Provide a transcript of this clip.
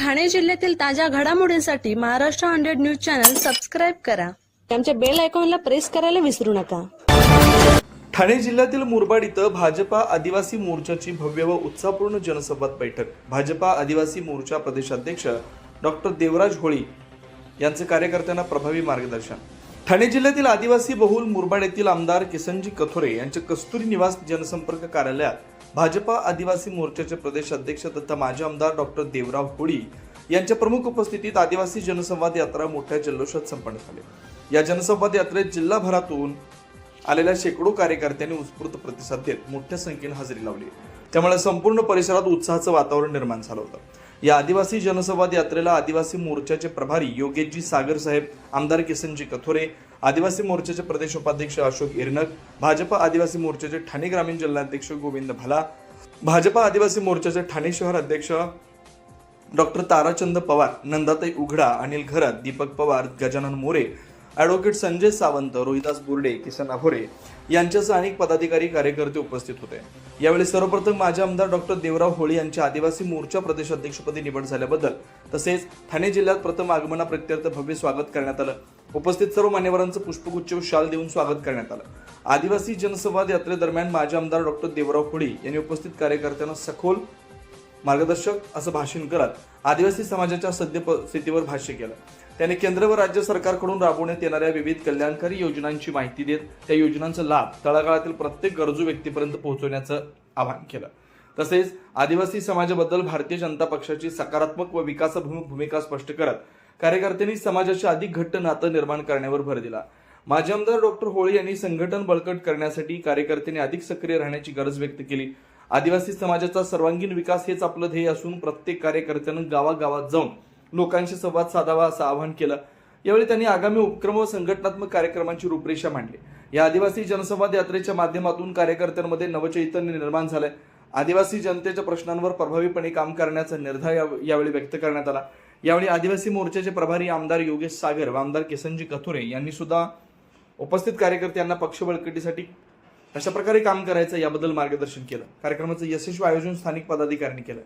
ठाणे जिल्ह्यातील ताज्या घडामोडींसाठी महाराष्ट्र 100 न्यूज चॅनल सबस्क्राईब करा. आमच्या बेल आयकॉनला प्रेस करायला विसरू नका. ठाणे जिल्ह्यातील मुरबाड इथं भाजपा आदिवासी मोर्चाची भव्य व उत्साहपूर्ण जनसंवाद बैठक. भाजपा आदिवासी मोर्चा प्रदेशाध्यक्ष डॉक्टर देवराज होळी यांचे कार्यकर्त्यांना प्रभावी मार्गदर्शन. ठाणे जिल्ह्यातील आदिवासी बहुल मुरबाड येथील आमदार किसनजी कथोरे यांच्या कस्तुरी निवास जनसंपर्क कार्यालयात भाजपा आदिवासी मोर्चाचे प्रदेशाध्यक्ष तथा माजी आमदार डॉक्टर देवराव होळी यांच्या प्रमुख उपस्थितीत आदिवासी जनसंवाद यात्रा मोठ्या जल्लोषात संपन्न झाली. या जनसंवाद यात्रेत जिल्हाभरातून आलेल्या शेकडो कार्यकर्त्यांनी उत्स्फूर्त प्रतिसाद देत मोठ्या संख्येने हजेरी लावली. त्यामुळे संपूर्ण परिसरात उत्साहाचं वातावरण निर्माण झालं होतं. या आदिवासी जनसंवाद यात्रेला आदिवासी मोर्चाचे प्रभारी योगेशजी सागर साहेब, आमदार किसनजी कथोरे, आदिवासी मोर्चाचे प्रदेश उपाध्यक्ष अशोक इरनक, भाजपा आदिवासी मोर्चाचे ठाणे ग्रामीण जिल्हाध्यक्ष गोविंद भाला, भाजपा आदिवासी मोर्चाचे ठाणे शहर अध्यक्ष डॉक्टर ताराचंद पवार, नंदाताई उघडा, अनिल घरत, दीपक पवार, गजानन मोरे, ॲडव्होकेट संजय सावंत, रोहिदास बोर्डे, किसन अभोरे यांच्यासह अनेक पदाधिकारी कार्यकर्ते उपस्थित होते. यावेळी सर्वप्रथम माजी आमदार डॉक्टर देवराव होळी यांची आदिवासी मोर्चा प्रदेशाध्यक्षपदी निवड झाल्याबद्दल तसेच ठाणे जिल्ह्यात प्रथम आगमनाप्रित्यर्थ भव्य स्वागत करण्यात आलं. उपस्थित सर्व मान्यवरांचं पुष्पगुच्छ व शाल देऊन स्वागत करण्यात आलं. आदिवासी जनसंवाद यात्रेदरम्यान माजी आमदार डॉक्टर देवराव होळी यांनी उपस्थित कार्यकर्त्यांना सखोल मार्गदर्शक असं भाषण करत आदिवासी समाजाच्या सद्यस्थितीवर भाष्य केलं. त्यांनी केंद्र व राज्य सरकारकडून राबवण्यात येणाऱ्या विविध कल्याणकारी योजनांची माहिती देत त्या योजनांचा लाभ तळागाळातील प्रत्येक गरजू व्यक्तीपर्यंत पोहोचवण्याचं आवाहन केलं. तसेच आदिवासी समाजाबद्दल भारतीय जनता पक्षाची सकारात्मक व विकासाभिमुख भूमिका स्पष्ट करत कार्यकर्त्यांनी समाजाचे अधिक घट्ट नातं निर्माण करण्यावर भर दिला. माजी आमदार डॉक्टर होळी यांनी संघटन बळकट करण्यासाठी कार्यकर्त्यांनी अधिक सक्रिय राहण्याची गरज व्यक्त केली. आदिवासी समाजाचा सर्वांगीण विकास हेच आपलं ध्येय असून प्रत्येक कार्यकर्त्यानं गावागावात जाऊन लोकांशी संवाद साधावा असं आवाहन केलं. यावेळी त्यांनी आगामी उपक्रम व संघटनात्मक कार्यक्रमांची रूपरेषा मांडली. या आदिवासी जनसंवाद यात्रेच्या माध्यमातून कार्यकर्त्यांमध्ये नवचैतन्य निर्माण झालंय. आदिवासी जनतेच्या प्रश्नांवर प्रभावीपणे काम करण्याचा निर्धार यावेळी व्यक्त करण्यात आला. यावेळी आदिवासी मोर्चाचे प्रभारी आमदार योगेश सागर व आमदार किसनजी कथोरे यांनी सुद्धा उपस्थित कार्यकर्त्यांना पक्ष बळकटीसाठी कशा प्रकारे काम करायचं याबद्दल मार्गदर्शन केलं. कार्यक्रमाचं यशस्वी आयोजन स्थानिक पदाधिकाऱ्यांनी केलं.